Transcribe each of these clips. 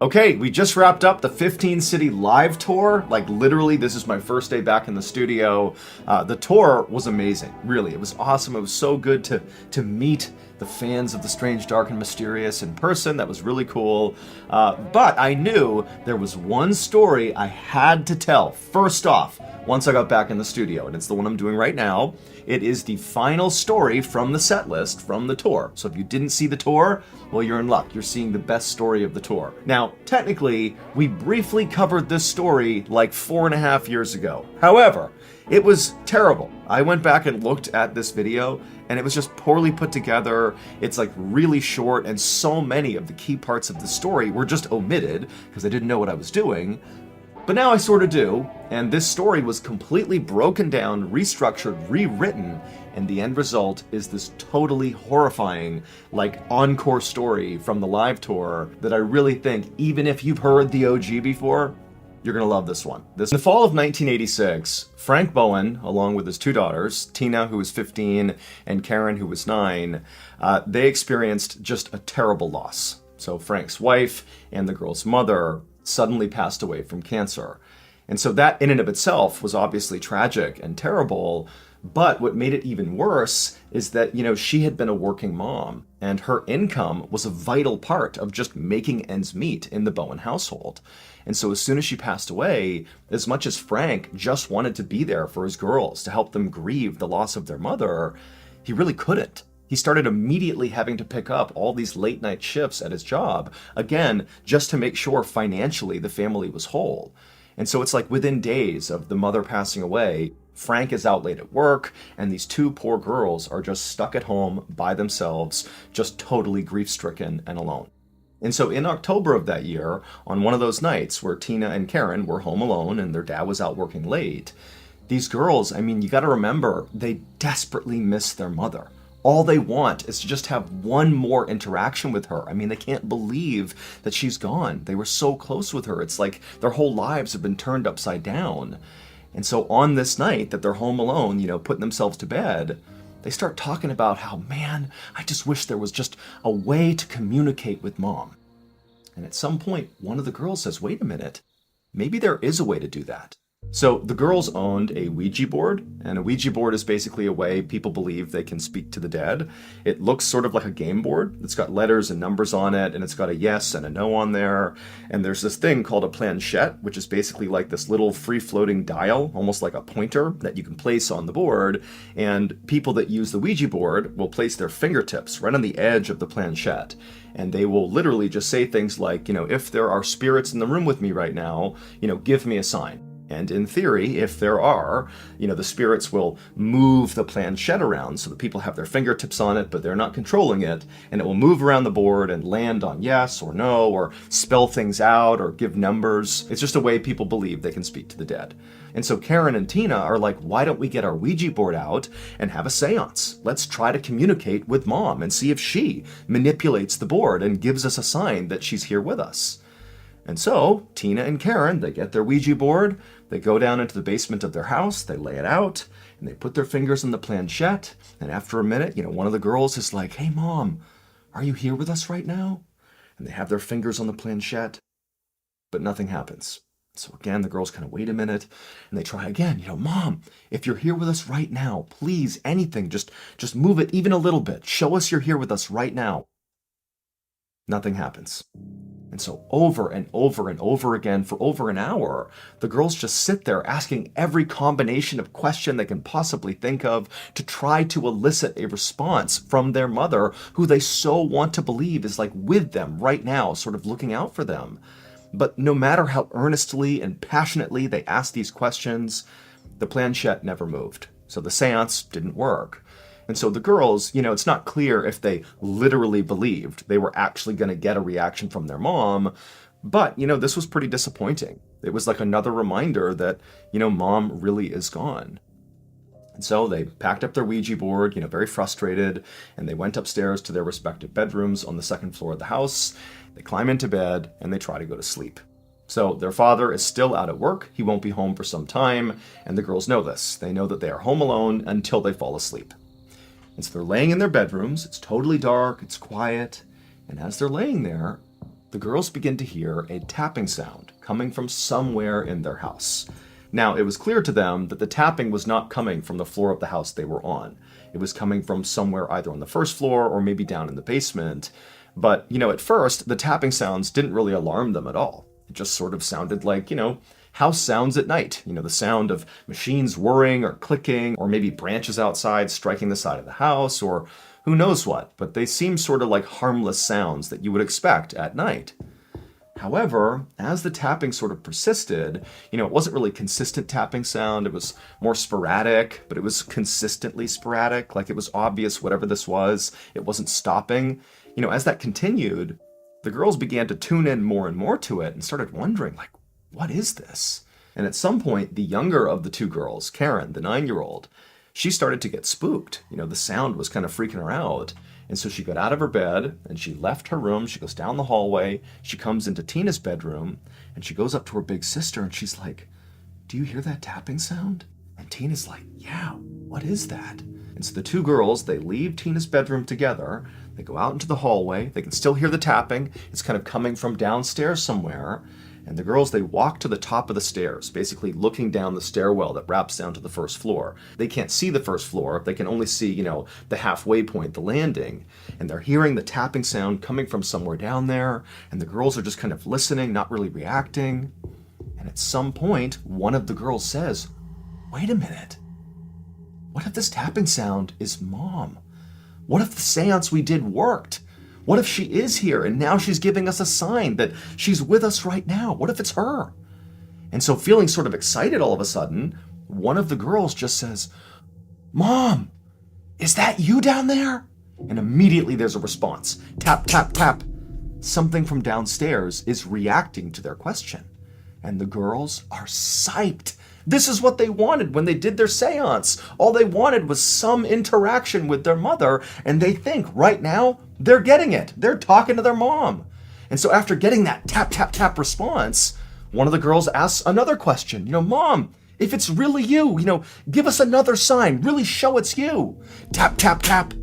Okay, we just wrapped up the 15-city live tour. Like, literally, this is my first day back in the studio. The tour was amazing, really. It was awesome. It was so good to meet the fans of The Strange, Dark, and Mysterious in person. That was really cool. But I knew there was one story I had to tell, first off, once I got back in the studio, and it's the one I'm doing right now. It is the final story from the set list from the tour. So if you didn't see the tour, well, you're in luck. You're seeing the best story of the tour. Now, technically, we briefly covered this story like 4.5 years ago. However, it was terrible. I went back and looked at this video, and it was just poorly put together. It's like really short, and so many of the key parts of the story were just omitted because I didn't know what I was doing. But now I sort of do, and this story was completely broken down, restructured, rewritten, and the end result is this totally horrifying, like, encore story from the live tour that I really think, even if you've heard the OG before, you're gonna love this one. In the fall of 1986, Frank Bowen, along with his two daughters, Tina, who was 15, and Karen, who was 9, they experienced just a terrible loss. So Frank's wife and the girl's mother suddenly passed away from cancer. And so that in and of itself was obviously tragic and terrible, but what made it even worse is that, she had been a working mom, and her income was a vital part of just making ends meet in the Bowen household. And so as soon as she passed away, as much as Frank just wanted to be there for his girls to help them grieve the loss of their mother, he really couldn't. He started immediately having to pick up all these late night shifts at his job, again, just to make sure financially the family was whole. And so it's like within days of the mother passing away, Frank is out late at work, and these two poor girls are just stuck at home by themselves, just totally grief-stricken and alone. And so in October of that year, on one of those nights where Tina and Karen were home alone and their dad was out working late, these girls, you gotta remember, they desperately miss their mother. All they want is to just have one more interaction with her. They can't believe that she's gone. They were so close with her. It's like their whole lives have been turned upside down. And so on this night that they're home alone, putting themselves to bed, they start talking about how, man, I just wish there was just a way to communicate with mom. And at some point, one of the girls says, wait a minute, maybe there is a way to do that. So the girls owned a Ouija board, and a Ouija board is basically a way people believe they can speak to the dead. It looks sort of like a game board. It's got letters and numbers on it, and it's got a yes and a no on there. And there's this thing called a planchette, which is basically like this little free-floating dial, almost like a pointer, that you can place on the board. And people that use the Ouija board will place their fingertips right on the edge of the planchette. And they will literally just say things like, if there are spirits in the room with me right now, give me a sign. And in theory, if there are, the spirits will move the planchette around so that people have their fingertips on it, but they're not controlling it, and it will move around the board and land on yes or no, or spell things out or give numbers. It's just a way people believe they can speak to the dead. And so Karen and Tina are like, why don't we get our Ouija board out and have a seance? Let's try to communicate with mom and see if she manipulates the board and gives us a sign that she's here with us. And so, Tina and Karen, they get their Ouija board, they go down into the basement of their house, they lay it out, and they put their fingers on the planchette, and after a minute, one of the girls is like, hey mom, are you here with us right now? And they have their fingers on the planchette, but nothing happens. So again, the girls kind of wait a minute, and they try again, mom, if you're here with us right now, please, anything, just move it even a little bit, show us you're here with us right now. Nothing happens. And so over and over and over again for over an hour, the girls just sit there asking every combination of question they can possibly think of to try to elicit a response from their mother, who they so want to believe is like with them right now, sort of looking out for them. But no matter how earnestly and passionately they asked these questions, the planchette never moved. So the seance didn't work. And so the girls, it's not clear if they literally believed they were actually going to get a reaction from their mom, but, this was pretty disappointing. It was like another reminder that, mom really is gone. And so they packed up their Ouija board, very frustrated, and they went upstairs to their respective bedrooms on the second floor of the house. They climb into bed, and they try to go to sleep. So their father is still out at work. He won't be home for some time, and the girls know this. They know that they are home alone until they fall asleep. And so they're laying in their bedrooms. It's totally dark. It's quiet. And as they're laying there, the girls begin to hear a tapping sound coming from somewhere in their house. Now, it was clear to them that the tapping was not coming from the floor of the house they were on. It was coming from somewhere either on the first floor or maybe down in the basement. But, at first, the tapping sounds didn't really alarm them at all. It just sort of sounded like, house sounds at night. The sound of machines whirring or clicking, or maybe branches outside striking the side of the house, or who knows what. But they seemed sort of like harmless sounds that you would expect at night. However, as the tapping sort of persisted, it wasn't really consistent tapping sound. It was more sporadic, but it was consistently sporadic. Like it was obvious whatever this was, it wasn't stopping. As that continued, the girls began to tune in more and more to it and started wondering, like, what is this? And at some point, the younger of the two girls, Karen, the 9-year-old, she started to get spooked. The sound was kind of freaking her out. And so she got out of her bed and she left her room. She goes down the hallway. She comes into Tina's bedroom and she goes up to her big sister and she's like, "Do you hear that tapping sound?" And Tina's like, "Yeah, what is that?" And so the two girls, they leave Tina's bedroom together. They go out into the hallway. They can still hear the tapping. It's kind of coming from downstairs somewhere. And the girls, they walk to the top of the stairs, basically looking down the stairwell that wraps down to the first floor. They can't see the first floor. They can only see, the halfway point, the landing. And they're hearing the tapping sound coming from somewhere down there. And the girls are just kind of listening, not really reacting. And at some point, one of the girls says, "Wait a minute. What if this tapping sound is Mom? What if the seance we did worked? What if she is here and now she's giving us a sign that she's with us right now? What if it's her?" And so feeling sort of excited all of a sudden, one of the girls just says, "Mom, is that you down there?" And immediately there's a response. Tap, tap, tap. Something from downstairs is reacting to their question. And the girls are psyched. This is what they wanted when they did their seance. All they wanted was some interaction with their mother, and they think right now they're getting it. They're talking to their mom. And so after getting that tap, tap, tap response, one of the girls asks another question. "Mom, if it's really you, give us another sign. Really show it's you." Tap, tap, tap.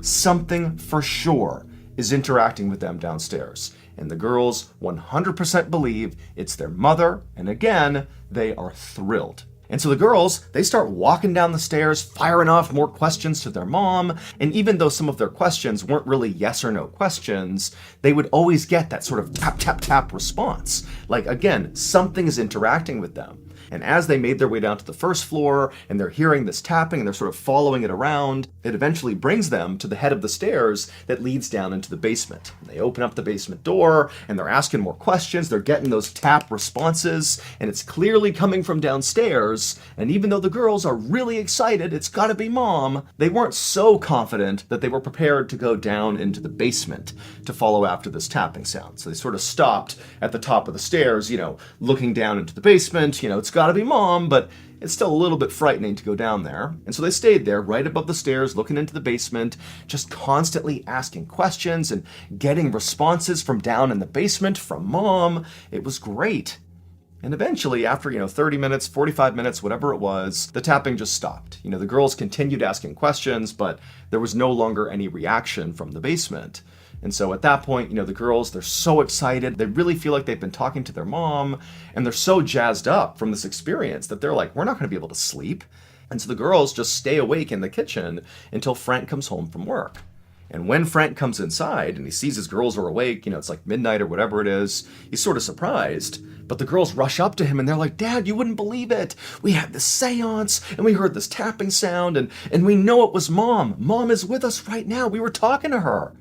Something for sure is interacting with them downstairs. And the girls 100% believe it's their mother, and again, they are thrilled. And so the girls, they start walking down the stairs, firing off more questions to their mom, and even though some of their questions weren't really yes or no questions, they would always get that sort of tap, tap, tap response. Like, again, something is interacting with them. And as they made their way down to the first floor, and they're hearing this tapping, and they're sort of following it around, it eventually brings them to the head of the stairs that leads down into the basement. And they open up the basement door, and they're asking more questions. They're getting those tap responses, and it's clearly coming from downstairs. And even though the girls are really excited, it's gotta be Mom, they weren't so confident that they were prepared to go down into the basement to follow after this tapping sound. So they sort of stopped at the top of the stairs, looking down into the basement. It's gotta be Mom, but it's still a little bit frightening to go down there. And so they stayed there right above the stairs looking into the basement, just constantly asking questions and getting responses from down in the basement from Mom. It was great. And eventually, after 30 minutes, 45 minutes, whatever it was, the tapping just stopped. The girls continued asking questions, but there was no longer any reaction from the basement. And so at that point, the girls, they're so excited. They really feel like they've been talking to their mom, and they're so jazzed up from this experience that they're like, we're not going to be able to sleep. And so the girls just stay awake in the kitchen until Frank comes home from work. And when Frank comes inside and he sees his girls are awake, it's like midnight or whatever it is, he's sort of surprised. But the girls rush up to him and they're like, "Dad, you wouldn't believe it. We had this seance and we heard this tapping sound and we know it was Mom. Mom is with us right now. We were talking to her."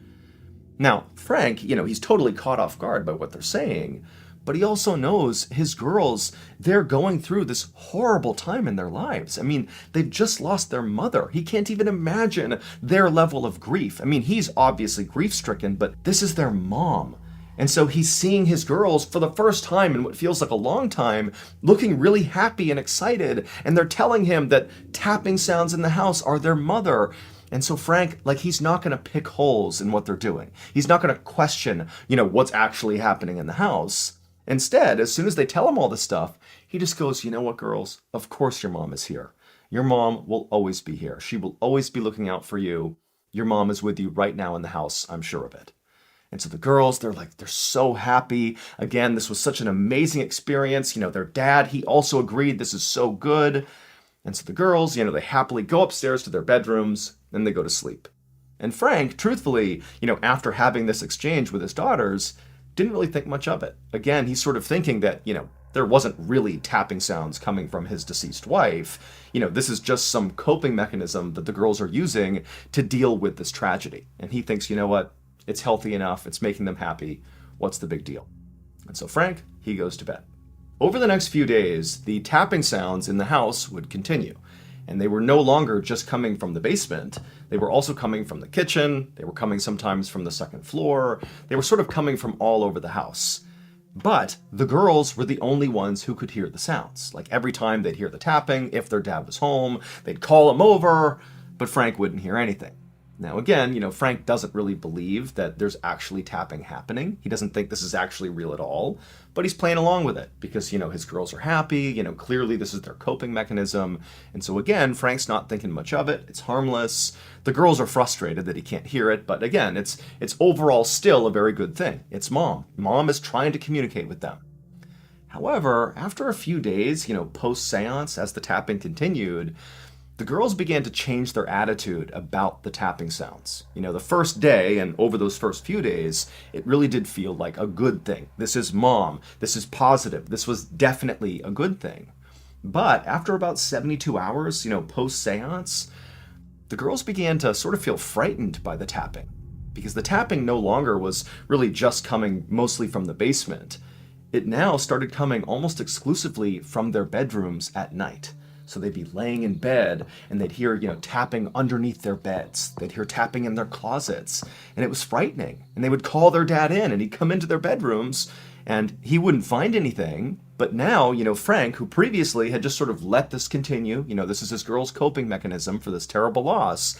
Now, Frank, he's totally caught off guard by what they're saying, but he also knows his girls, they're going through this horrible time in their lives. I mean, they've just lost their mother. He can't even imagine their level of grief. I mean, he's obviously grief-stricken, but this is their mom. And so he's seeing his girls for the first time in what feels like a long time, looking really happy and excited, and they're telling him that tapping sounds in the house are their mother. And so Frank, he's not going to pick holes in what they're doing. He's not going to question, what's actually happening in the house. Instead, as soon as they tell him all this stuff, he just goes, "You know what, girls? Of course your mom is here. Your mom will always be here. She will always be looking out for you. Your mom is with you right now in the house, I'm sure of it." And so the girls, they're so happy. Again, this was such an amazing experience. Their dad, he also agreed this is so good. And so the girls, they happily go upstairs to their bedrooms and they go to sleep. And Frank, truthfully, after having this exchange with his daughters, didn't really think much of it. Again, he's sort of thinking that, there wasn't really tapping sounds coming from his deceased wife. This is just some coping mechanism that the girls are using to deal with this tragedy. And he thinks, you know what? It's healthy enough. It's making them happy. What's the big deal? And so Frank, he goes to bed. Over the next few days, the tapping sounds in the house would continue. And they were no longer just coming from the basement. They were also coming from the kitchen. They were coming sometimes from the second floor. They were sort of coming from all over the house. But the girls were the only ones who could hear the sounds. Like every time they'd hear the tapping, if their dad was home, they'd call him over, but Frank wouldn't hear anything. Now again, Frank doesn't really believe that there's actually tapping happening. He doesn't think this is actually real at all, but he's playing along with it because, his girls are happy, clearly this is their coping mechanism. And so again, Frank's not thinking much of it. It's harmless. The girls are frustrated that he can't hear it, but again, it's overall still a very good thing. It's mom. Mom is trying to communicate with them. However, after a few days, post-seance, as the tapping continued, the girls began to change their attitude about the tapping sounds. The first day and over those first few days, it really did feel like a good thing. This is mom. This is positive. This was definitely a good thing. But after about 72 hours, post-seance, the girls began to sort of feel frightened by the tapping because the tapping no longer was really just coming mostly from the basement. It now started coming almost exclusively from their bedrooms at night. So they'd be laying in bed and they'd hear, tapping underneath their beds. They'd hear tapping in their closets. And it was frightening. And they would call their dad in and he'd come into their bedrooms and he wouldn't find anything. But now, Frank, who previously had just sort of let this continue, this is his girl's coping mechanism for this terrible loss.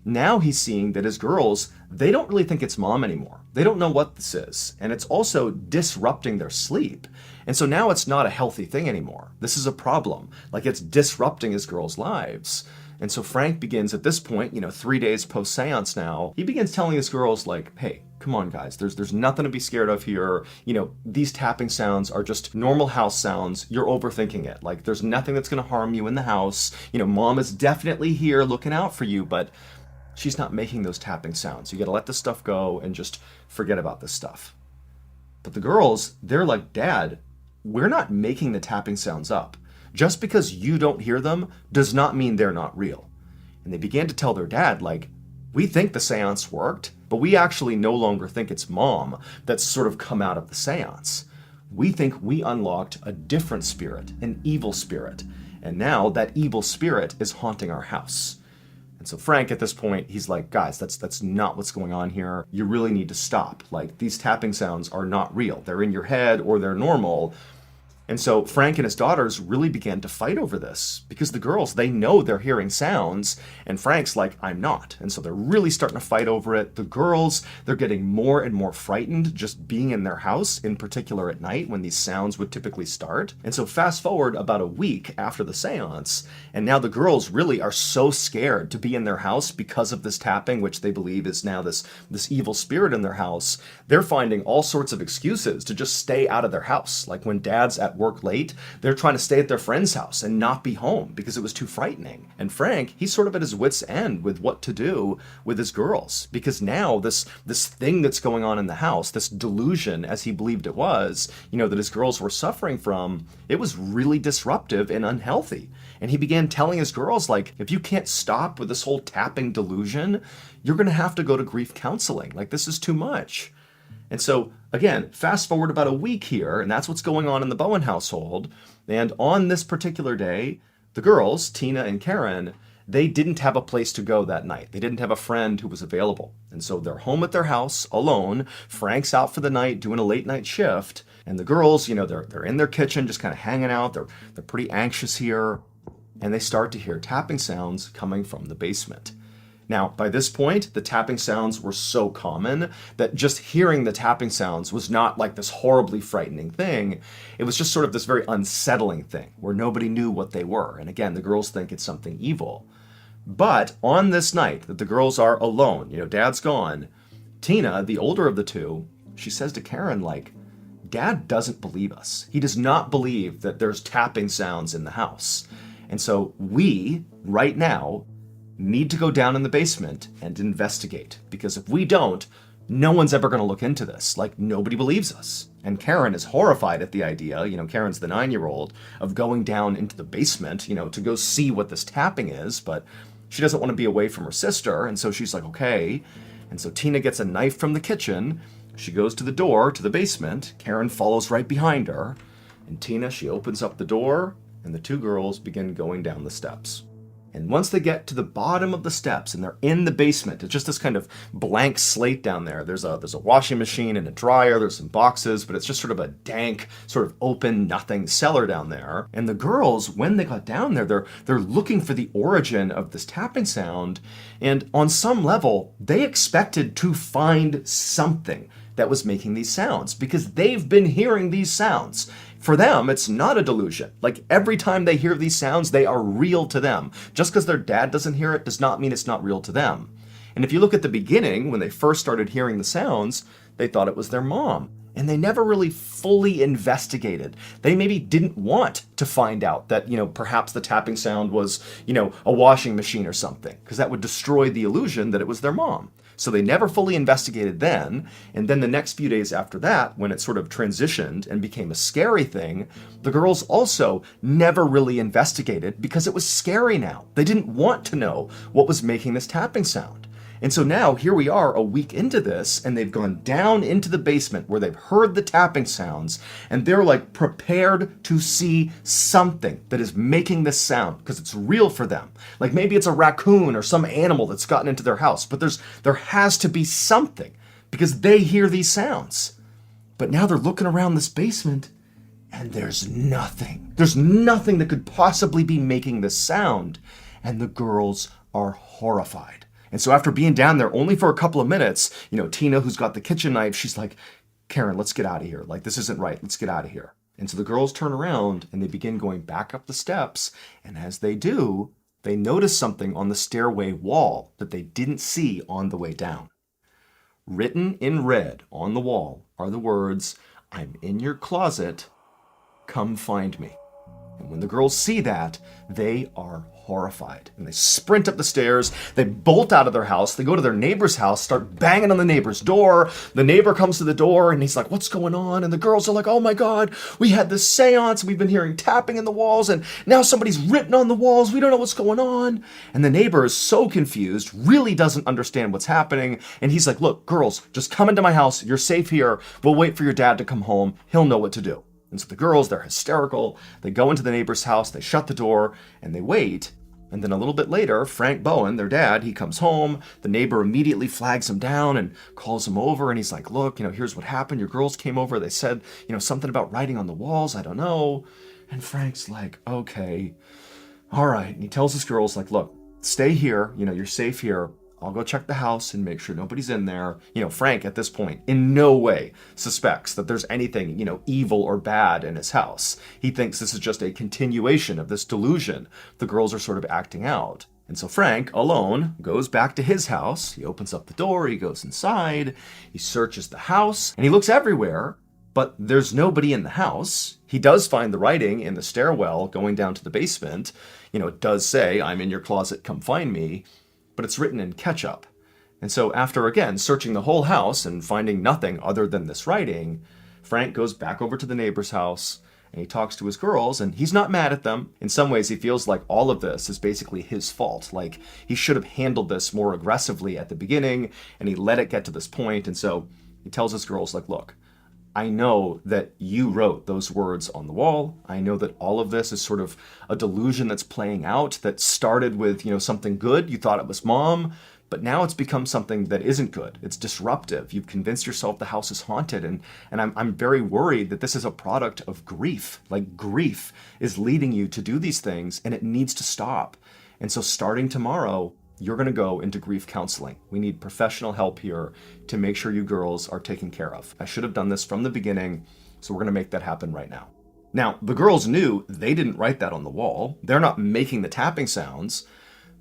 Now he's seeing that his girls, they don't really think it's mom anymore. They don't know what this is. And it's also disrupting their sleep. And so now it's not a healthy thing anymore. This is a problem. Like it's disrupting his girls' lives. And so Frank begins at this point, 3 days post-seance now, he begins telling his girls like, hey, come on guys, there's nothing to be scared of here. These tapping sounds are just normal house sounds. You're overthinking it. Like there's nothing that's going to harm you in the house. Mom is definitely here looking out for you, but she's not making those tapping sounds. You got to let this stuff go and just forget about this stuff. But the girls, they're like, Dad, we're not making the tapping sounds up. Just because you don't hear them does not mean they're not real. And they began to tell their dad, like, we think the seance worked, but we actually no longer think it's mom that's sort of come out of the seance. We think we unlocked a different spirit, an evil spirit. And now that evil spirit is haunting our house. And so Frank, at this point, he's like, guys, that's not what's going on here. You really need to stop. Like, these tapping sounds are not real. They're in your head or they're normal. And so Frank and his daughters really began to fight over this because the girls, they know they're hearing sounds and Frank's like, I'm not. And so they're really starting to fight over it. The girls, they're getting more and more frightened just being in their house, in particular at night when these sounds would typically start. And so fast forward about a week after the seance, and now the girls really are so scared to be in their house because of this tapping, which they believe is now this evil spirit in their house. They're finding all sorts of excuses to just stay out of their house. Like when dad's at work late, they're trying to stay at their friend's house and not be home because it was too frightening. And Frank, he's sort of at his wit's end with what to do with his girls because now this thing that's going on in the house, this delusion as he believed it was, that his girls were suffering from, it was really disruptive and unhealthy. And he began telling his girls, like, if you can't stop with this whole tapping delusion, you're going to have to go to grief counseling. Like, this is too much. And so, again, fast forward about a week here, and that's what's going on in the Bowen household. And on this particular day, the girls, Tina and Karen, they didn't have a place to go that night. They didn't have a friend who was available. And so they're home at their house alone. Frank's out for the night doing a late night shift. And the girls, they're in their kitchen just kind of hanging out. They're pretty anxious here. And they start to hear tapping sounds coming from the basement. Now, by this point, the tapping sounds were so common that just hearing the tapping sounds was not like this horribly frightening thing. It was just sort of this very unsettling thing where nobody knew what they were. And again, the girls think it's something evil. But on this night that the girls are alone, dad's gone, Tina, the older of the two, she says to Karen, like, Dad doesn't believe us. He does not believe that there's tapping sounds in the house. And so we, right now, need to go down in the basement and investigate. Because if we don't, no one's ever going to look into this. Like, nobody believes us. And Karen is horrified at the idea, Karen's the 9-year-old, of going down into the basement, to go see what this tapping is. But she doesn't want to be away from her sister. And so she's like, okay. And so Tina gets a knife from the kitchen. She goes to the door to the basement. Karen follows right behind her. And Tina, she opens up the door, and the two girls begin going down the steps. And once they get to the bottom of the steps and they're in the basement, it's just this kind of blank slate down there. There's a washing machine and a dryer, there's some boxes, but it's just sort of a dank, sort of open, nothing cellar down there. And the girls, when they got down there, they're looking for the origin of this tapping sound. And on some level, they expected to find something that was making these sounds because they've been hearing these sounds. For them, it's not a delusion. Like, every time they hear these sounds, they are real to them. Just because their dad doesn't hear it does not mean it's not real to them. And if you look at the beginning, when they first started hearing the sounds, they thought it was their mom. And they never really fully investigated. They maybe didn't want to find out that, perhaps the tapping sound was, a washing machine or something, because that would destroy the illusion that it was their mom. So they never fully investigated then, and then the next few days after that, when it sort of transitioned and became a scary thing, the girls also never really investigated because it was scary now. They didn't want to know what was making this tapping sound. And so now here we are a week into this, and they've gone down into the basement where they've heard the tapping sounds, and they're like prepared to see something that is making this sound because it's real for them. Like, maybe it's a raccoon or some animal that's gotten into their house, but there has to be something because they hear these sounds. But now they're looking around this basement, and there's nothing. There's nothing that could possibly be making this sound, and the girls are horrified. And so after being down there only for a couple of minutes, Tina, who's got the kitchen knife, she's like, Karen, let's get out of here. Like, this isn't right. Let's get out of here. And so the girls turn around and they begin going back up the steps. And as they do, they notice something on the stairway wall that they didn't see on the way down. Written in red on the wall are the words, "I'm in your closet. Come find me." And when the girls see that, they are horrified. And they sprint up the stairs, they bolt out of their house, they go to their neighbor's house, start banging on the neighbor's door. The neighbor comes to the door and he's like, "What's going on?" And the girls are like, "Oh my God, we had this seance, we've been hearing tapping in the walls, and now somebody's written on the walls, we don't know what's going on." And the neighbor is so confused, really doesn't understand what's happening. And he's like, "Look, girls, just come into my house, you're safe here, we'll wait for your dad to come home, he'll know what to do." And so the girls, they're hysterical. They go into the neighbor's house, they shut the door, and they wait. And then a little bit later, Frank Bowen, their dad, he comes home. The neighbor immediately flags him down and calls him over. And he's like, "Look, here's what happened. Your girls came over. They said, something about writing on the walls. I don't know." And Frank's like, "Okay, all right." And he tells his girls, like, "Look, stay here. You're safe here. I'll go check the house and make sure nobody's in there." Frank, at this point, in no way suspects that there's anything, evil or bad in his house. He thinks this is just a continuation of this delusion the girls are sort of acting out. And so Frank, alone, goes back to his house. He opens up the door, he goes inside, he searches the house, and he looks everywhere, but there's nobody in the house. He does find the writing in the stairwell going down to the basement. It does say, "I'm in your closet, come find me." But it's written in ketchup. And so after, again, searching the whole house and finding nothing other than this writing, Frank goes back over to the neighbor's house and he talks to his girls, and he's not mad at them. In some ways, he feels like all of this is basically his fault. Like, he should have handled this more aggressively at the beginning, and he let it get to this point. And so he tells his girls, like, "Look, I know that you wrote those words on the wall. I know that all of this is sort of a delusion that's playing out that started with, something good. You thought it was mom, but now it's become something that isn't good. It's disruptive. You've convinced yourself the house is haunted. And I'm very worried that this is a product of grief. Like, grief is leading you to do these things, and it needs to stop. And so starting tomorrow, you're going to go into grief counseling. We need professional help here to make sure you girls are taken care of. I should have done this from the beginning, so we're going to make that happen right now." Now, the girls knew they didn't write that on the wall. They're not making the tapping sounds,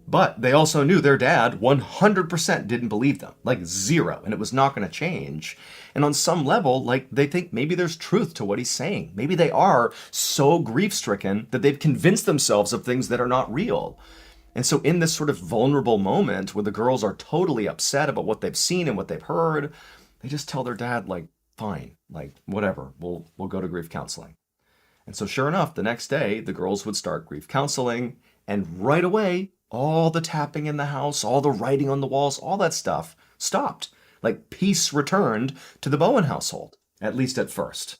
But they also knew their dad 100% didn't believe them, like zero, and it was not going to change. And on some level, like they think maybe there's truth to what he's saying. Maybe they are so grief-stricken that they've convinced themselves of things that are not real. And so in this sort of vulnerable moment where the girls are totally upset about what they've seen and what they've heard, they just tell their dad, like, fine, like, whatever, we'll go to grief counseling. And so sure enough, the next day, the girls would start grief counseling, and right away, all the tapping in the house, all the writing on the walls, all that stuff stopped. Like peace returned to the Bowen household, at least at first.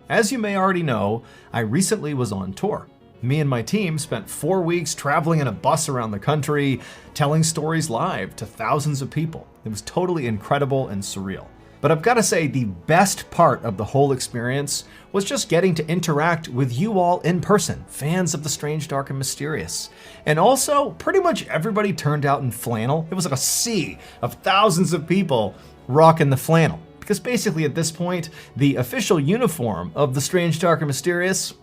As you may already know, I recently was on tour. Me and my team spent 4 weeks traveling in a bus around the country, telling stories live to thousands of people. It was totally incredible and surreal. But I've got to say, the best part of the whole experience was just getting to interact with you all in person, fans of the strange, dark, and mysterious. And also, pretty much everybody turned out in flannel. It was like a sea of thousands of people rocking the flannel. Because basically at this point, the official uniform of the strange, dark, and mysterious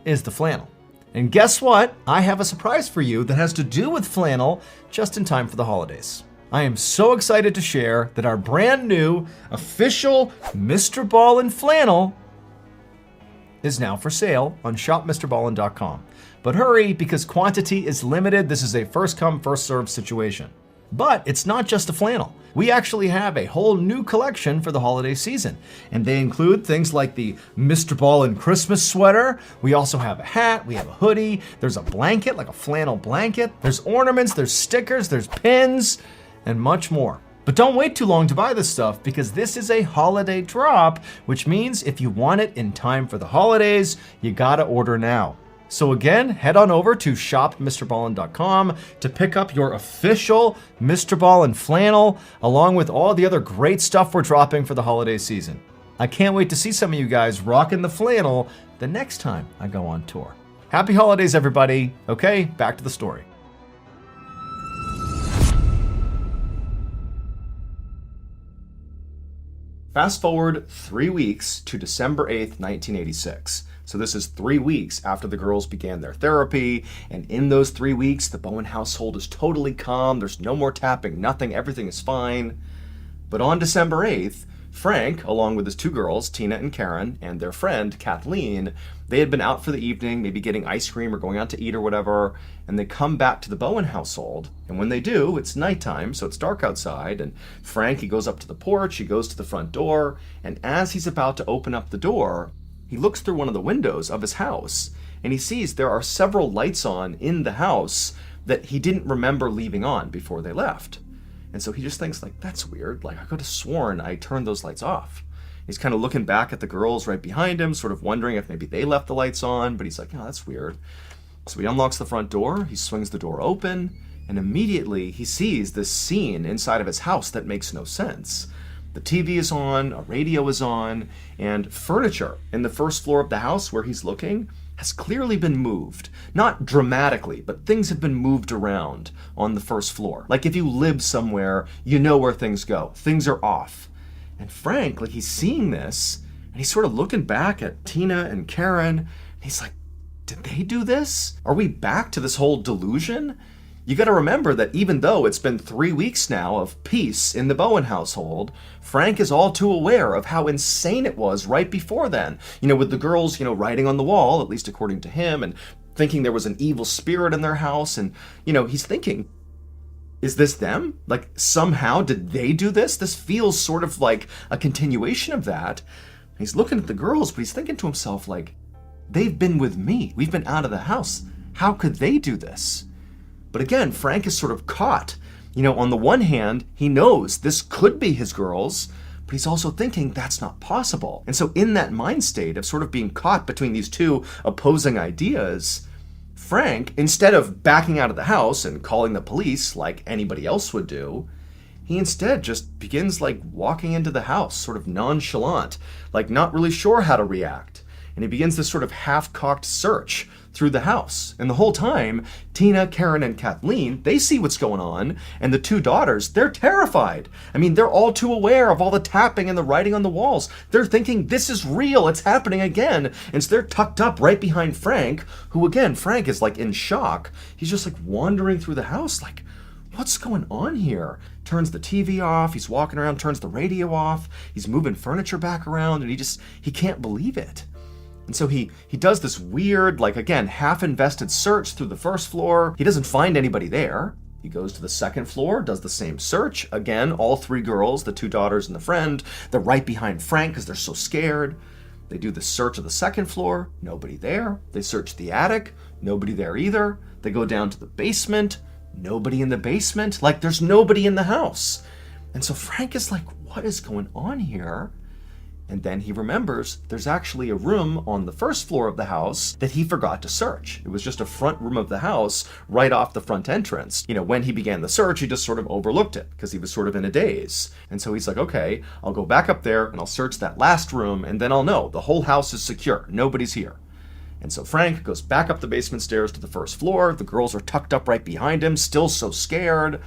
is the flannel. And guess what? I have a surprise for you that has to do with flannel just in time for the holidays. I am so excited to share that our brand new official Mr. Ballin flannel is now for sale on shopmrballin.com. But hurry, because quantity is limited. This is a first come, first served situation. But it's not just a flannel. We actually have a whole new collection for the holiday season. And they include things like the Mr. Ballin Christmas sweater. We also have a hat, we have a hoodie, there's a blanket, like a flannel blanket. There's ornaments, there's stickers, there's pins, and much more. But don't wait too long to buy this stuff, because this is a holiday drop, which means if you want it in time for the holidays, you gotta order now. So again, head on over to shopmrballin.com to pick up your official Mr. Ballin flannel, along with all the other great stuff we're dropping for the holiday season. I can't wait to see some of you guys rocking the flannel the next time I go on tour. Happy holidays, everybody. Okay, back to the story. Fast forward 3 weeks to December 8th, 1986. So this is 3 weeks after the girls began their therapy, and in those 3 weeks, the Bowen household is totally calm. There's no more tapping, nothing, everything is fine. But on December 8th, Frank, along with his 2 girls, Tina and Karen, and their friend, Kathleen, they had been out for the evening, maybe getting ice cream or going out to eat or whatever, and they come back to the Bowen household, and when they do, it's nighttime, so it's dark outside, and Frank, he goes up to the porch, he goes to the front door, and as he's about to open up the door, he looks through one of the windows of his house, and he sees there are several lights on in the house that he didn't remember leaving on before they left. And so he just thinks, like, that's weird. Like, I could have sworn I turned those lights off. He's kind of looking back at the girls right behind him, sort of wondering if maybe they left the lights on, but he's like, oh, that's weird. So he unlocks the front door, he swings the door open, and immediately he sees this scene inside of his house that makes no sense. The TV is on, a radio is on, and furniture in the first floor of the house where he's looking has clearly been moved. Not dramatically, but things have been moved around on the first floor. Like if you live somewhere, you know where things go. Things are off. And Frank, like he's seeing this, and he's sort of looking back at Tina and Karen, and he's like, did they do this? Are we back to this whole delusion? You got to remember that even though it's been 3 weeks now of peace in the Bowen household, Frank is all too aware of how insane it was right before then. You know, with the girls, writing on the wall, at least according to him, and thinking there was an evil spirit in their house. And, he's thinking, is this them? Like, somehow did they do this? This feels sort of like a continuation of that. And he's looking at the girls, but he's thinking to himself, like, they've been with me. We've been out of the house. How could they do this? But again, Frank is sort of caught. On the one hand, he knows this could be his girls, but he's also thinking that's not possible. And so in that mind state of sort of being caught between these two opposing ideas, Frank, instead of backing out of the house and calling the police like anybody else would do, he instead just begins like walking into the house, sort of nonchalant, like not really sure how to react. And he begins this sort of half-cocked search through the house. And the whole time, Tina, Karen, and Kathleen, they see what's going on, and the two daughters, they're terrified. I mean, they're all too aware of all the tapping and the writing on the walls. They're thinking, this is real, it's happening again. And so they're tucked up right behind Frank, who again, Frank is like in shock. He's just like wandering through the house like, what's going on here? Turns the TV off, he's walking around, turns the radio off, he's moving furniture back around, and he can't believe it. And so he does this weird, like again, half-invested search through the first floor. He doesn't find anybody there. He goes to the second floor, does the same search. Again, all three girls, the two daughters and the friend, they're right behind Frank because they're so scared. They do the search of the second floor, nobody there. They search the attic, nobody there either. They go down to the basement, nobody in the basement. Like, there's nobody in the house. And so Frank is like, what is going on here? And then he remembers there's actually a room on the first floor of the house that he forgot to search. It was just a front room of the house right off the front entrance. You know, when he began the search, he just sort of overlooked it because he was sort of in a daze. And so he's like, okay, I'll go back up there and I'll search that last room and then I'll know the whole house is secure. Nobody's here. And so Frank goes back up the basement stairs to the first floor. The girls are tucked up right behind him, still so scared.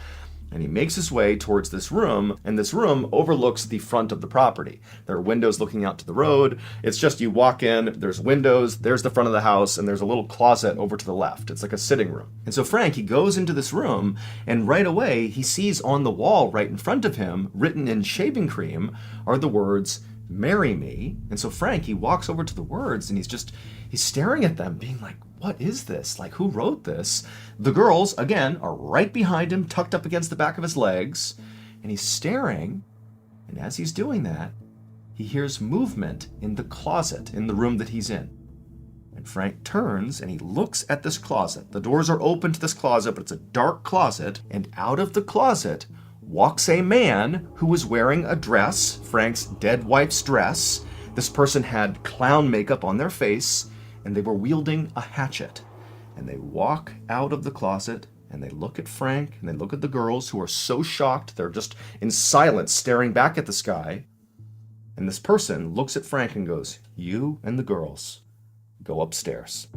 And he makes his way towards this room, and this room overlooks the front of the property. There are windows looking out to the road. It's just you walk in, there's windows, there's the front of the house, and there's a little closet over to the left. It's like a sitting room. And so Frank, he goes into this room, and right away he sees on the wall right in front of him, written in shaving cream, are the words, "Marry me." And so Frank, he walks over to the words, and he's staring at them, being like, what is this? Like, who wrote this? The girls, again, are right behind him, tucked up against the back of his legs, and he's staring, and as he's doing that, he hears movement in the closet in the room that he's in. And Frank turns and he looks at this closet. The doors are open to this closet, but it's a dark closet, and out of the closet walks a man who was wearing a dress, Frank's dead wife's dress. This person had clown makeup on their face, and they were wielding a hatchet. And they walk out of the closet, and they look at Frank, and they look at the girls who are so shocked, they're just in silence staring back at the sky. And this person looks at Frank and goes, "You and the girls, go upstairs."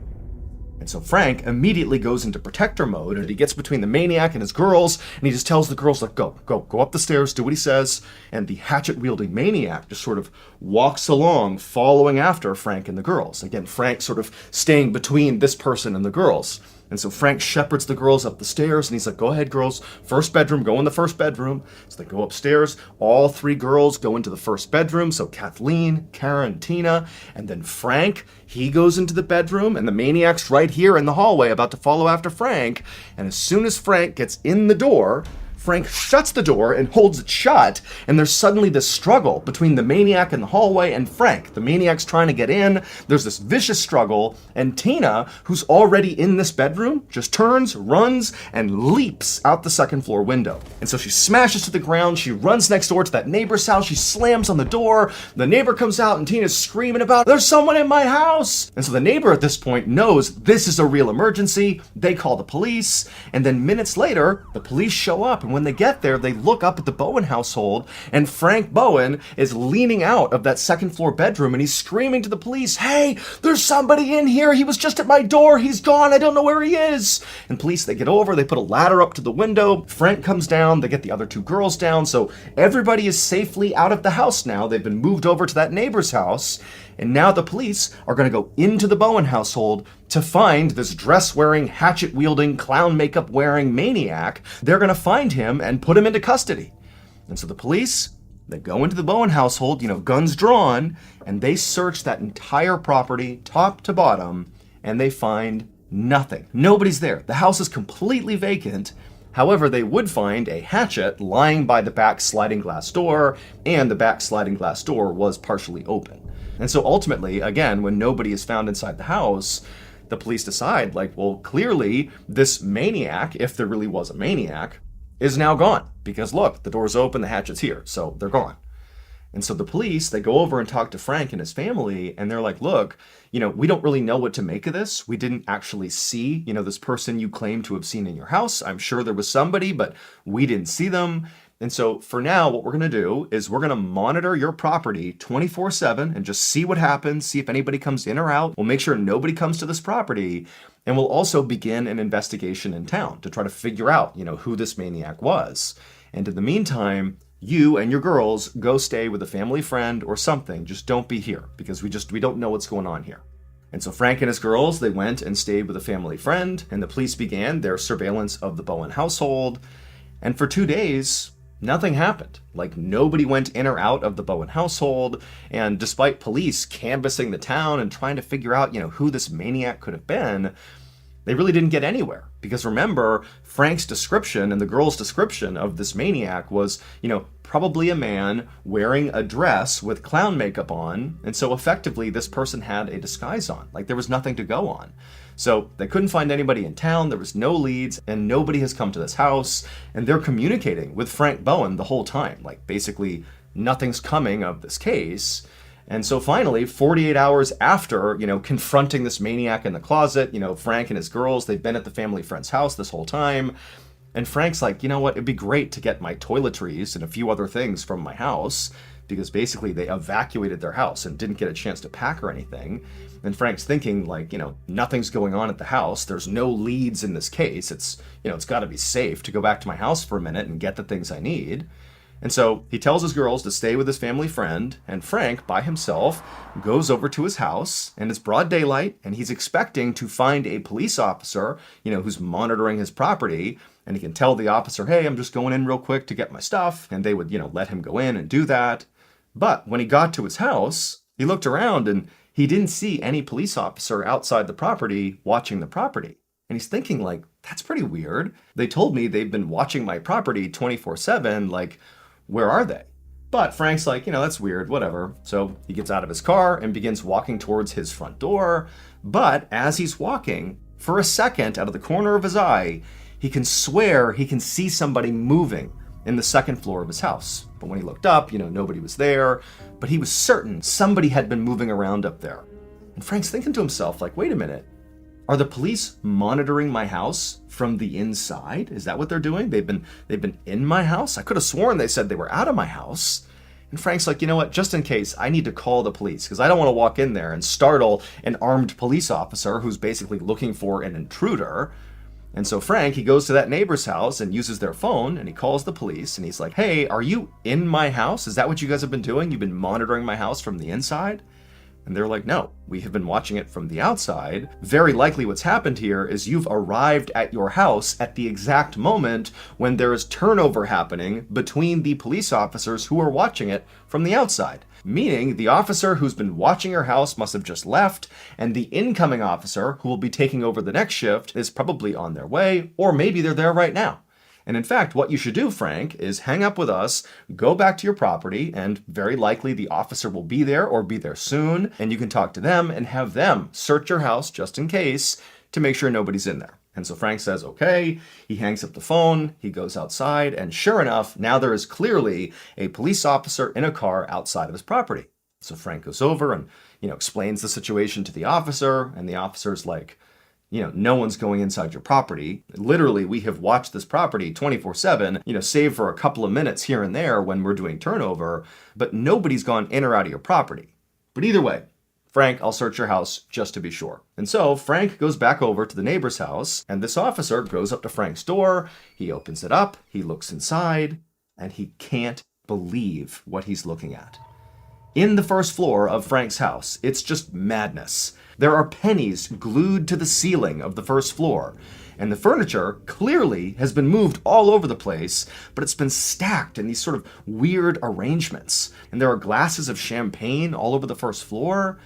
And so Frank immediately goes into protector mode, and he gets between the maniac and his girls, and he just tells the girls, like, go up the stairs, do what he says. And the hatchet-wielding maniac just sort of walks along, following after Frank and the girls. Again, Frank sort of staying between this person and the girls. And so Frank shepherds the girls up the stairs, and he's like, go ahead, girls, first bedroom, go in the first bedroom. So they go upstairs. All three girls go into the first bedroom. So Kathleen, Karen, Tina, and then Frank, he goes into the bedroom, and the maniac's right here in the hallway about to follow after Frank. And as soon as Frank gets in the door, Frank shuts the door and holds it shut, and there's suddenly this struggle between the maniac in the hallway and Frank. The maniac's trying to get in, there's this vicious struggle, and Tina, who's already in this bedroom, just turns, runs, and leaps out the second floor window. And so she smashes to the ground, she runs next door to that neighbor's house, she slams on the door, the neighbor comes out, and Tina's screaming about, "There's someone in my house!" And so the neighbor at this point knows this is a real emergency. They call the police, and then minutes later, the police show up, and when they get there, they look up at the Bowen household, and Frank Bowen is leaning out of that second floor bedroom, and he's screaming to the police, "Hey, there's somebody in here. He was just at my door. He's gone. I don't know where he is." And police, they get over, they put a ladder up to the window. Frank comes down, they get the other two girls down, so everybody is safely out of the house now. They've been moved over to that neighbor's house. And now the police are going to go into the Bowen household to find this dress-wearing, hatchet-wielding, clown makeup-wearing maniac. They're going to find him and put him into custody. And so the police, they go into the Bowen household, guns drawn, and they search that entire property, top to bottom, and they find nothing. Nobody's there. The house is completely vacant. However, they would find a hatchet lying by the back sliding glass door, and the back sliding glass door was partially open. And so ultimately, again, when nobody is found inside the house, the police decide, well, clearly this maniac, if there really was a maniac, is now gone. Because look, the door's open, the hatchet's here, so they're gone. And so the police, they go over and talk to Frank and his family, and they're like, look, we don't really know what to make of this. We didn't actually see, this person you claim to have seen in your house. I'm sure there was somebody, but we didn't see them. And so for now, what we're going to do is we're going to monitor your property 24/7 and just see what happens, see if anybody comes in or out. We'll make sure nobody comes to this property. And we'll also begin an investigation in town to try to figure out, who this maniac was. And in the meantime, you and your girls go stay with a family friend or something. Just don't be here because we don't know what's going on here. And so Frank and his girls, they went and stayed with a family friend, and the police began their surveillance of the Bowen household. And for 2 days, nothing happened. Like, nobody went in or out of the Bowen household. And despite police canvassing the town and trying to figure out, who this maniac could have been, they really didn't get anywhere. Because remember, Frank's description and the girl's description of this maniac was, probably a man wearing a dress with clown makeup on. And so effectively, this person had a disguise on. Like, there was nothing to go on. So they couldn't find anybody in town, there was no leads, and nobody has come to this house, and they're communicating with Frank Bowen the whole time. Like, basically, nothing's coming of this case. And so finally, 48 hours after, confronting this maniac in the closet, Frank and his girls, they've been at the family friend's house this whole time. And Frank's like, you know what, it'd be great to get my toiletries and a few other things from my house, because basically they evacuated their house and didn't get a chance to pack or anything. And Frank's thinking, like, nothing's going on at the house. There's no leads in this case. It's got to be safe to go back to my house for a minute and get the things I need. And so he tells his girls to stay with his family friend, and Frank, by himself, goes over to his house, and it's broad daylight, and he's expecting to find a police officer, who's monitoring his property, and he can tell the officer, hey, I'm just going in real quick to get my stuff, and they would, let him go in and do that. But when he got to his house, he looked around, and he didn't see any police officer outside the property watching the property. And he's thinking, like, that's pretty weird. They told me they've been watching my property 24/7, like, where are they? But Frank's like, that's weird, whatever. So he gets out of his car and begins walking towards his front door. But as he's walking, for a second, out of the corner of his eye, he can swear he can see somebody moving in the second floor of his house. But when he looked up, nobody was there. But he was certain somebody had been moving around up there. And Frank's thinking to himself, like, wait a minute. Are the police monitoring my house from the inside? Is that what they're doing? They've been in my house? I could have sworn they said they were out of my house. And Frank's like, you know what? Just in case, I need to call the police because I don't want to walk in there and startle an armed police officer who's basically looking for an intruder. And so Frank, he goes to that neighbor's house and uses their phone, and he calls the police, and he's like, hey, are you in my house? Is that what you guys have been doing? You've been monitoring my house from the inside? And they're like, no, we have been watching it from the outside. Very likely what's happened here is you've arrived at your house at the exact moment when there is turnover happening between the police officers who are watching it from the outside. Meaning the officer who's been watching your house must have just left, and the incoming officer who will be taking over the next shift is probably on their way, or maybe they're there right now. And in fact, what you should do, Frank, is hang up with us, go back to your property, and very likely the officer will be there or be there soon, and you can talk to them and have them search your house just in case to make sure nobody's in there. And so Frank says, okay, he hangs up the phone, he goes outside, and sure enough, now there is clearly a police officer in a car outside of his property. So Frank goes over and, explains the situation to the officer, and the officer's like, no one's going inside your property. Literally, we have watched this property 24/7, save for a couple of minutes here and there when we're doing turnover, but nobody's gone in or out of your property. But either way, Frank, I'll search your house just to be sure. And so Frank goes back over to the neighbor's house, and this officer goes up to Frank's door, he opens it up, he looks inside, and he can't believe what he's looking at. In the first floor of Frank's house, it's just madness. There are pennies glued to the ceiling of the first floor, and the furniture clearly has been moved all over the place, but it's been stacked in these sort of weird arrangements. And there are glasses of champagne all over the first floor,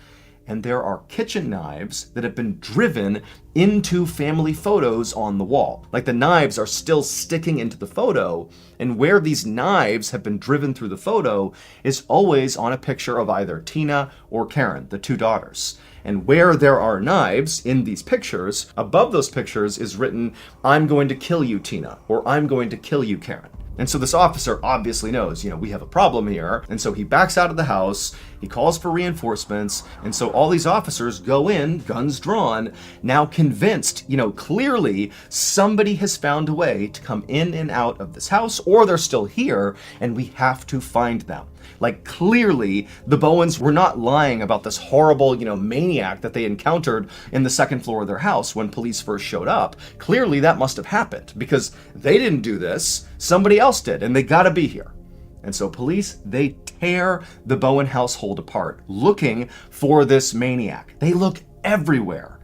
and there are kitchen knives that have been driven into family photos on the wall. Like the knives are still sticking into the photo, and where these knives have been driven through the photo is always on a picture of either Tina or Karen, the two daughters. And where there are knives in these pictures, above those pictures is written, I'm going to kill you, Tina, or I'm going to kill you, Karen. And so this officer obviously knows, we have a problem here. And so he backs out of the house, he calls for reinforcements. And so all these officers go in, guns drawn, now convinced, clearly somebody has found a way to come in and out of this house, or they're still here and we have to find them. Like, clearly the Bowens were not lying about this horrible, maniac that they encountered in the second floor of their house when police first showed up. Clearly that must have happened because they didn't do this. Somebody else did, and they gotta be here. And so police, they tear the Bowen household apart, looking for this maniac. They look everywhere,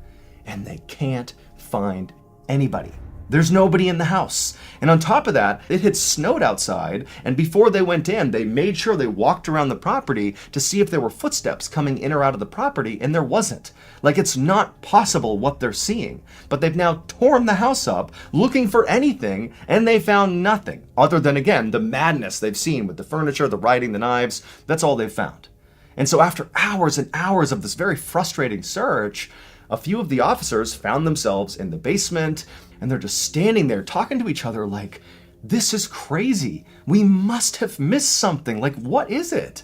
and they can't find anybody. There's nobody in the house. And on top of that, it had snowed outside, and before they went in, they made sure they walked around the property to see if there were footsteps coming in or out of the property, and there wasn't. Like, it's not possible what they're seeing. But they've now torn the house up, looking for anything, and they found nothing, other than, again, the madness they've seen with the furniture, the writing, the knives. That's all they've found. And so after hours and hours of this very frustrating search, a few of the officers found themselves in the basement, and they're just standing there talking to each other like, this is crazy. We must have missed something. Like, what is it?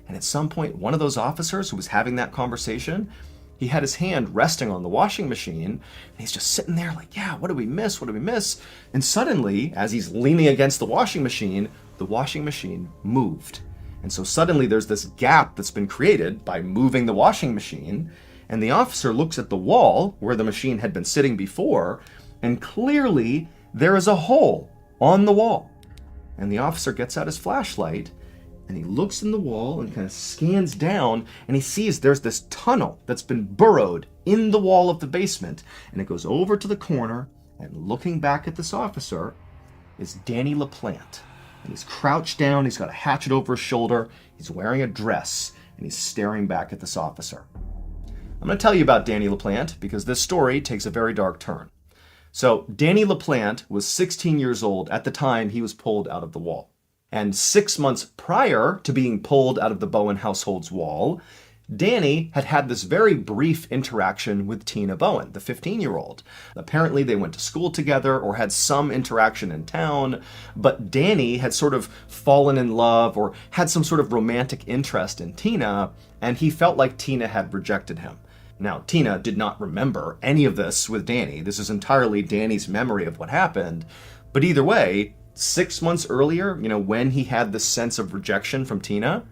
And at some point, one of those officers who was having that conversation, he had his hand resting on the washing machine, and he's just sitting there like, yeah, what did we miss? What did we miss? And suddenly, as he's leaning against the washing machine moved. And so suddenly there's this gap that's been created by moving the washing machine, and the officer looks at the wall where the machine had been sitting before, and clearly there is a hole on the wall. And the officer gets out his flashlight and he looks in the wall and kind of scans down, and he sees there's this tunnel that's been burrowed in the wall of the basement, and it goes over to the corner, and looking back at this officer is Danny LaPlante. And he's crouched down, he's got a hatchet over his shoulder, he's wearing a dress, and he's staring back at this officer. I'm going to tell you about Danny LaPlante because this story takes a very dark turn. So Danny LaPlante was 16 years old at the time he was pulled out of the wall. And 6 months prior to being pulled out of the Bowen household's wall, Danny had had this very brief interaction with Tina Bowen, the 15-year-old. Apparently they went to school together or had some interaction in town, but Danny had sort of fallen in love or had some sort of romantic interest in Tina, and he felt like Tina had rejected him. Now, Tina did not remember any of this with Danny. This is entirely Danny's memory of what happened. But either way, 6 months earlier, when he had this sense of rejection from Tina,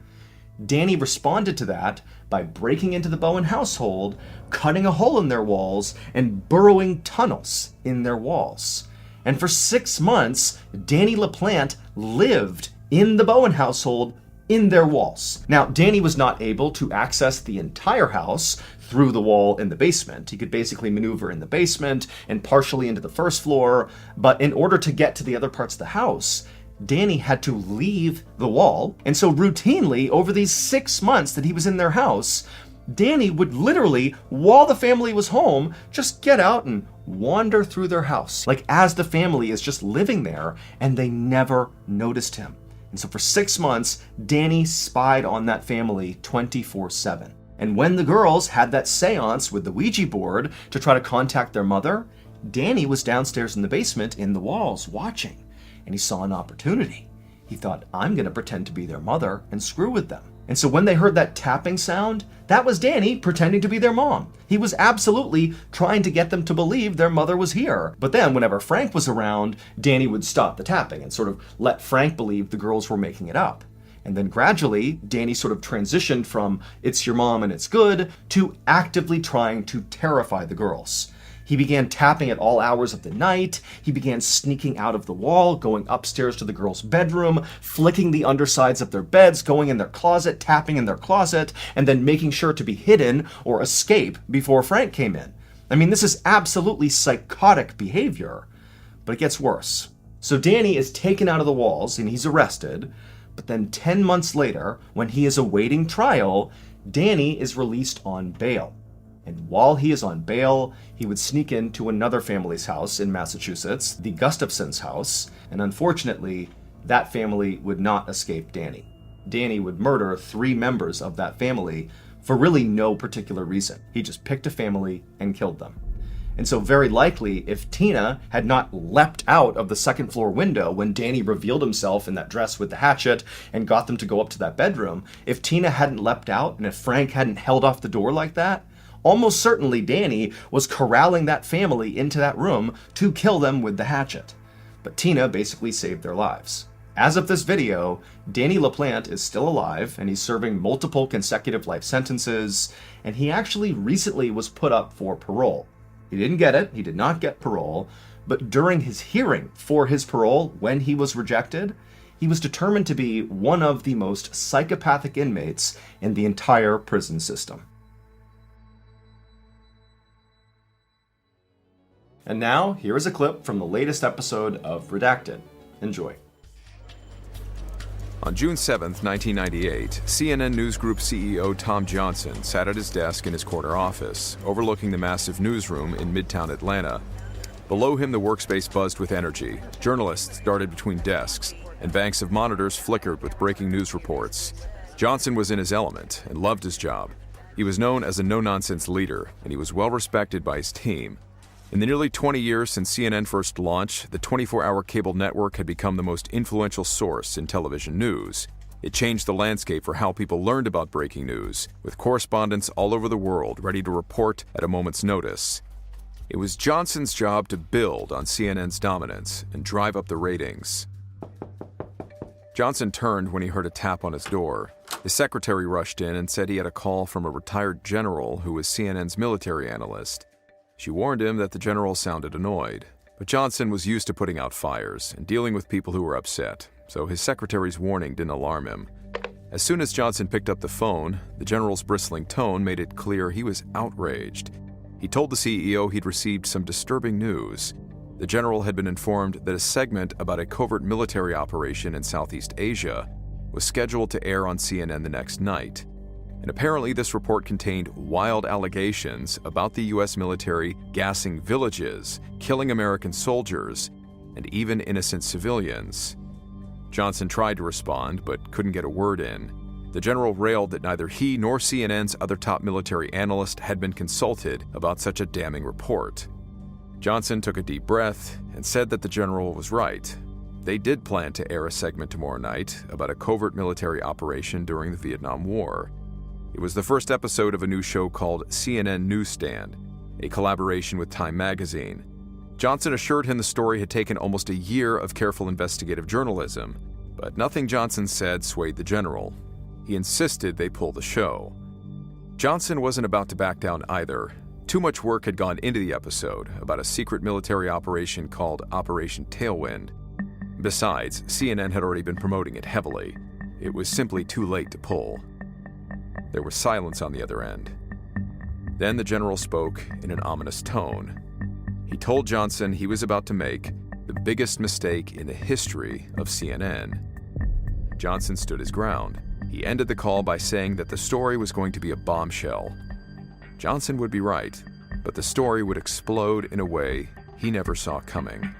Danny responded to that by breaking into the Bowen household, cutting a hole in their walls, and burrowing tunnels in their walls. And for 6 months, Danny LaPlante lived in the Bowen household in their walls. Now, Danny was not able to access the entire house through the wall in the basement. He could basically maneuver in the basement and partially into the first floor, but in order to get to the other parts of the house, Danny had to leave the wall. And so routinely, over these 6 months that he was in their house, Danny would literally, while the family was home, just get out and wander through their house, like as the family is just living there, and they never noticed him. And so for 6 months, Danny spied on that family 24/7. And when the girls had that seance with the Ouija board to try to contact their mother, Danny was downstairs in the basement in the walls watching, and he saw an opportunity. He thought, I'm going to pretend to be their mother and screw with them. And so when they heard that tapping sound, that was Danny pretending to be their mom. He was absolutely trying to get them to believe their mother was here. But then whenever Frank was around, Danny would stop the tapping and sort of let Frank believe the girls were making it up. And then gradually, Danny sort of transitioned from it's your mom and it's good to actively trying to terrify the girls. He began tapping at all hours of the night. He began sneaking out of the wall, going upstairs to the girls' bedroom, flicking the undersides of their beds, going in their closet, tapping in their closet, and then making sure to be hidden or escape before Frank came in. I mean, this is absolutely psychotic behavior, but it gets worse. So Danny is taken out of the walls and he's arrested, but then 10 months later, when he is awaiting trial, Danny is released on bail. And while he is on bail, he would sneak into another family's house in Massachusetts, the Gustafsons' house, and unfortunately, that family would not escape Danny. Danny would murder 3 members of that family for really no particular reason. He just picked a family and killed them. And so very likely, if Tina had not leapt out of the second floor window when Danny revealed himself in that dress with the hatchet and got them to go up to that bedroom, if Tina hadn't leapt out and if Frank hadn't held off the door like that, almost certainly Danny was corralling that family into that room to kill them with the hatchet. But Tina basically saved their lives. As of this video, Danny LaPlante is still alive and he's serving multiple consecutive life sentences, and he actually recently was put up for parole. He didn't get it, he did not get parole, but during his hearing for his parole, when he was rejected, he was determined to be one of the most psychopathic inmates in the entire prison system. And now, here is a clip from the latest episode of Redacted. Enjoy. On June 7, 1998, CNN News Group CEO Tom Johnson sat at his desk in his corner office, overlooking the massive newsroom in Midtown Atlanta. Below him, the workspace buzzed with energy. Journalists darted between desks, and banks of monitors flickered with breaking news reports. Johnson was in his element and loved his job. He was known as a no-nonsense leader, and he was well respected by his team. In the nearly 20 years since CNN first launched, the 24-hour cable network had become the most influential source in television news. It changed the landscape for how people learned about breaking news, with correspondents all over the world ready to report at a moment's notice. It was Johnson's job to build on CNN's dominance and drive up the ratings. Johnson turned when he heard a tap on his door. His secretary rushed in and said he had a call from a retired general who was CNN's military analyst. She warned him that the general sounded annoyed, but Johnson was used to putting out fires and dealing with people who were upset, so his secretary's warning didn't alarm him. As soon as Johnson picked up the phone, the general's bristling tone made it clear he was outraged. He told the CEO he'd received some disturbing news. The general had been informed that a segment about a covert military operation in Southeast Asia was scheduled to air on CNN the next night. And apparently this report contained wild allegations about the U.S. military gassing villages, killing American soldiers, and even innocent civilians. Johnson tried to respond, but couldn't get a word in. The general railed that neither he nor CNN's other top military analyst had been consulted about such a damning report. Johnson took a deep breath and said that the general was right. They did plan to air a segment tomorrow night about a covert military operation during the Vietnam War. It was the first episode of a new show called CNN Newsstand, a collaboration with Time magazine. Johnson assured him the story had taken almost a year of careful investigative journalism, but nothing Johnson said swayed the general. He insisted they pull the show. Johnson wasn't about to back down either. Too much work had gone into the episode about a secret military operation called Operation Tailwind. Besides, CNN had already been promoting it heavily. It was simply too late to pull. There was silence on the other end. Then the general spoke in an ominous tone. He told Johnson he was about to make the biggest mistake in the history of CNN. Johnson stood his ground. He ended the call by saying that the story was going to be a bombshell. Johnson would be right, but the story would explode in a way he never saw coming.